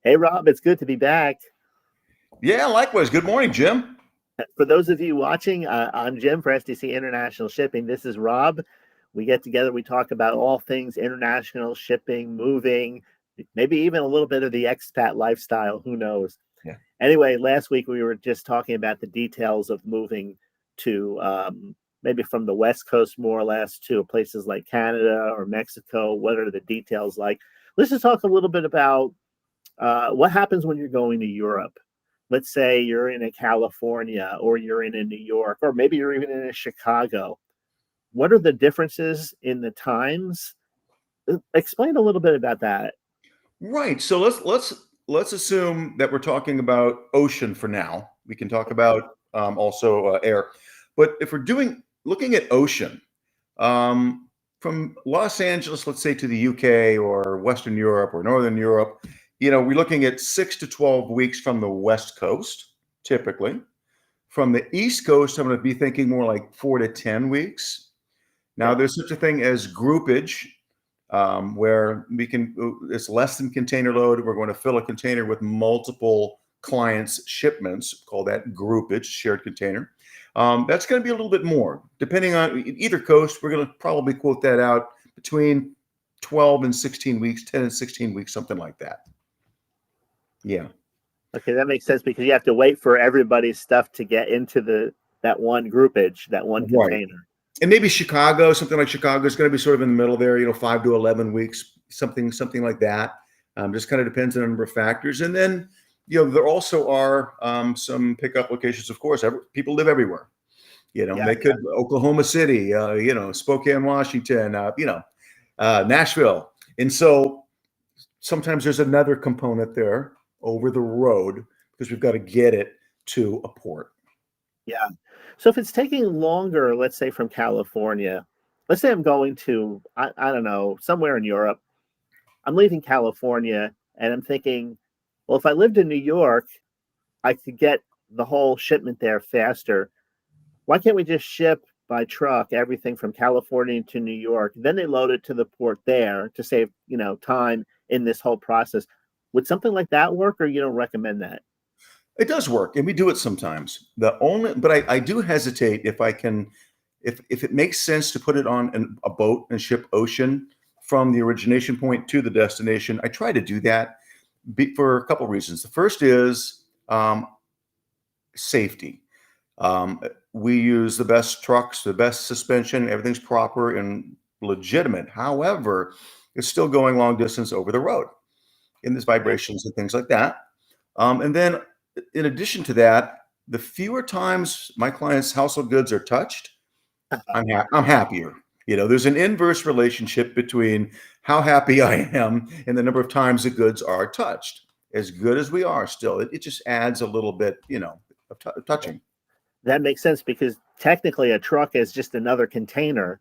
Hey, Rob, it's good to be back. Yeah, likewise. Good morning, Jim. For those of you watching, I'm Jim for SDC International Shipping. This is Rob. We get together, we talk about all things international shipping, moving, maybe even a little bit of the expat lifestyle. Who knows? Yeah. Anyway, last week we were just talking about the details of moving to maybe from the West Coast, more or less, to places like Canada or Mexico. What are the details like? Let's just talk a little bit about what happens when you're going to Europe. Let's say you're in a California or you're in a New York, or maybe you're even in a Chicago. What are the differences in the times? Explain a little bit about that. Right. So let's assume that we're talking about ocean for now. We can talk Okay. about also air, but if we're doing looking at ocean from Los Angeles, let's say to the UK or Western Europe or Northern Europe, we're looking at 6 to 12 weeks from the West Coast, typically. From the East Coast, I'm going to be thinking more like 4 to 10 weeks. Now, Okay. there's such a thing as groupage, where it's less than container load. We're going to fill a container with multiple clients' shipments, call that groupage, shared container. That's going to be a little bit more. Depending on either coast, we're going to probably quote that out between 12 and 16 weeks, 10 and 16 weeks, something like that. Yeah. Okay, that makes sense because you have to wait for everybody's stuff to get into that one groupage, that one Right. container. And maybe Chicago, something like Chicago is going to be sort of in the middle there, 5 to 11 weeks, something like that. Just kind of depends on a number of factors. And then, there also are some pickup locations, of course. People live everywhere. Yeah, They could Oklahoma City, Spokane, Washington, Nashville. And so sometimes there's another component there over the road because we've got to get it to a port. yeah. So if it's taking longer, let's say from California, let's say I'm going to, I don't know, somewhere in Europe. I'm leaving California and I'm thinking, well, if I lived in New York, I could get the whole shipment there faster. Why can't we just ship by truck everything from California to New York? Then they load it to the port there to save, time in this whole process. Would something like that work, or you don't recommend that? It does work, and we do it sometimes. But I do hesitate if it makes sense to put it on a boat and ship ocean from the origination point to the destination. I try to do that for a couple of reasons. The first is safety. We use the best trucks, the best suspension, everything's proper and legitimate. However, it's still going long distance over the road, and there's Okay. vibrations and things like that. And then, in addition to that, the fewer times my clients' household goods are touched, I'm happier. There's an inverse relationship between how happy I am and the number of times the goods are touched. As good as we are still, it just adds a little bit, of touching. That makes sense because technically a truck is just another container,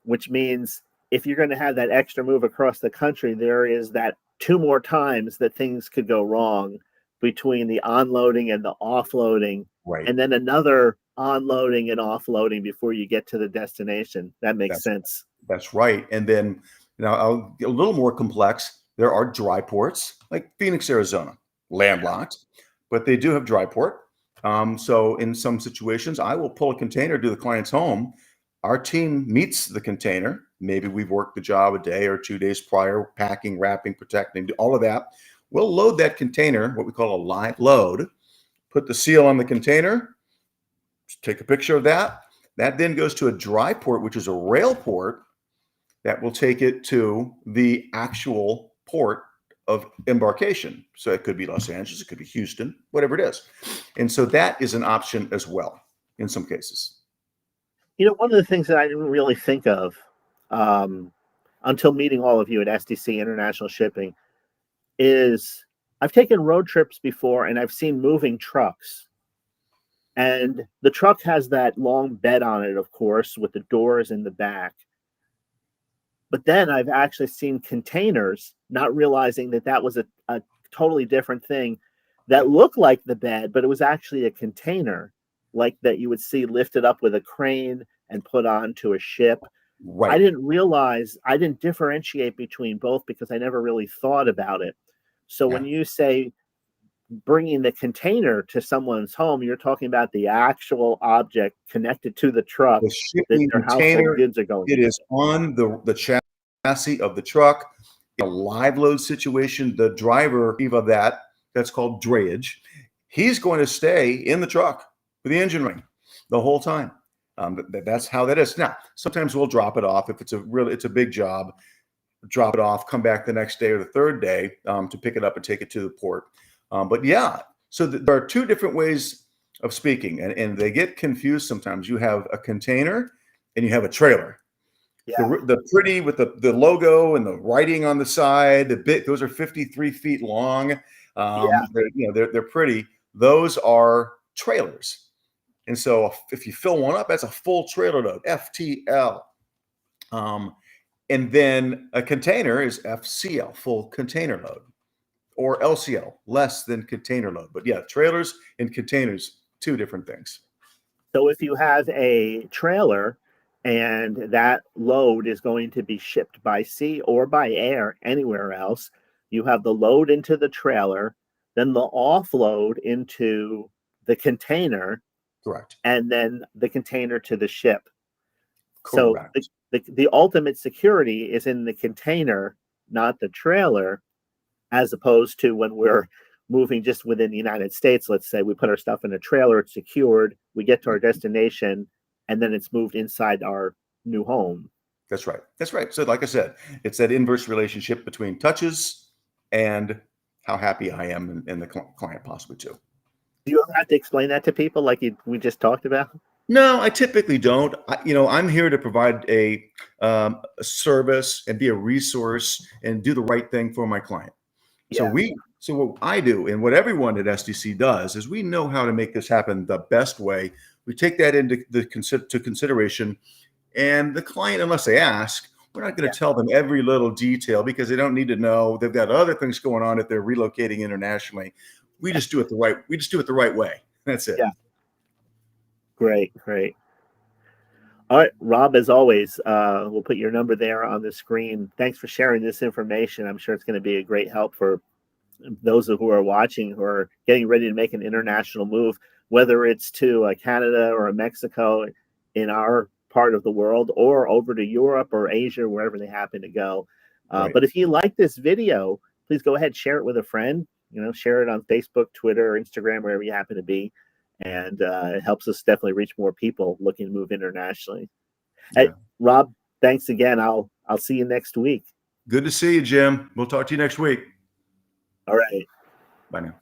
which means if you're going to have that extra move across the country, there is that two more times that things could go wrong between the onloading and the offloading, Right. and then another onloading and offloading before you get to the destination. That makes That's sense. that's right. And then now I'll get a little more complex. There are dry ports like Phoenix, Arizona, landlocked, but they do have dry port. So in some situations, I will pull a container to the client's home. Our team meets the container. Maybe we've worked the job a day or 2 days prior, packing, wrapping, protecting, all of that. We'll load that container, what we call a live load, put the seal on the container, take a picture of that. That then goes to a dry port, which is a rail port that will take it to the actual port of embarkation. So it could be Los Angeles, it could be Houston, whatever it is. And so that is an option as well in some cases. One of the things that I didn't really think of um, until meeting all of you at SDC International Shipping is I've taken road trips before and I've seen moving trucks. And the truck has that long bed on it, of course, with the doors in the back. But then I've actually seen containers, not realizing that that was a totally different thing that looked like the bed, but it was actually a container like that you would see lifted up with a crane and put onto a ship. I Right. didn't realize, I didn't differentiate between both because I never really thought about it. So Yeah. when you say bringing the container to someone's home, you're talking about the actual object connected to the truck The that shipping their household container, goods are going it into. is on the chassis of the truck. In a live load situation, the driver of that's called drayage, he's going to stay in the truck with the engine running the whole time. That's how that is. Now, sometimes we'll drop it off if it's a big job. Drop it off, come back the next day or the third day to pick it up and take it to the port. But yeah, so there are two different ways of speaking, and they get confused sometimes. You have a container and you have a trailer. Yeah. The pretty with the logo and the writing on the side, those are 53 feet long. Yeah. They're pretty. Those are trailers. And so if you fill one up, that's a full trailer load, FTL. And then a container is FCL, full container load, or LCL, less than container load. But yeah, trailers and containers, two different things. So if you have a trailer and that load is going to be shipped by sea or by air anywhere else, you have the load into the trailer, then the offload into the container, Correct. and then the container to the ship. So Correct. the ultimate security is in the container, not the trailer, as opposed to when we're moving just within the United States. Let's say we put our stuff in a trailer, it's secured, we get to our destination, and then it's moved inside our new home. That's right. That's right. So like I said, it's that inverse relationship between touches and how happy I am and the client possibly too. Do you ever have to explain that to people like we just talked about? No, I typically don't. I'm here to provide a service and be a resource and do the right thing for my client. Yeah. So what I do and what everyone at SDC does is we know how to make this happen the best way. We take that into consideration, and the client, unless they ask, we're not going Yeah. to tell them every little detail because they don't need to know. They've got other things going on if they're relocating internationally. We just do it the right way. That's it. Yeah. Great. Great. All right, Rob, as always, we'll put your number there on the screen. Thanks for sharing this information. I'm sure it's going to be a great help for those who are watching who are getting ready to make an international move, whether it's to Canada or Mexico in our part of the world, or over to Europe or Asia, wherever they happen to go. Right. But if you like this video, please go ahead, share it with a friend. Share it on Facebook, Twitter, or Instagram, wherever you happen to be. And it helps us definitely reach more people looking to move internationally. Yeah. Hey, Rob, thanks again. I'll see you next week. Good to see you, Jim. We'll talk to you next week. All right. Bye now.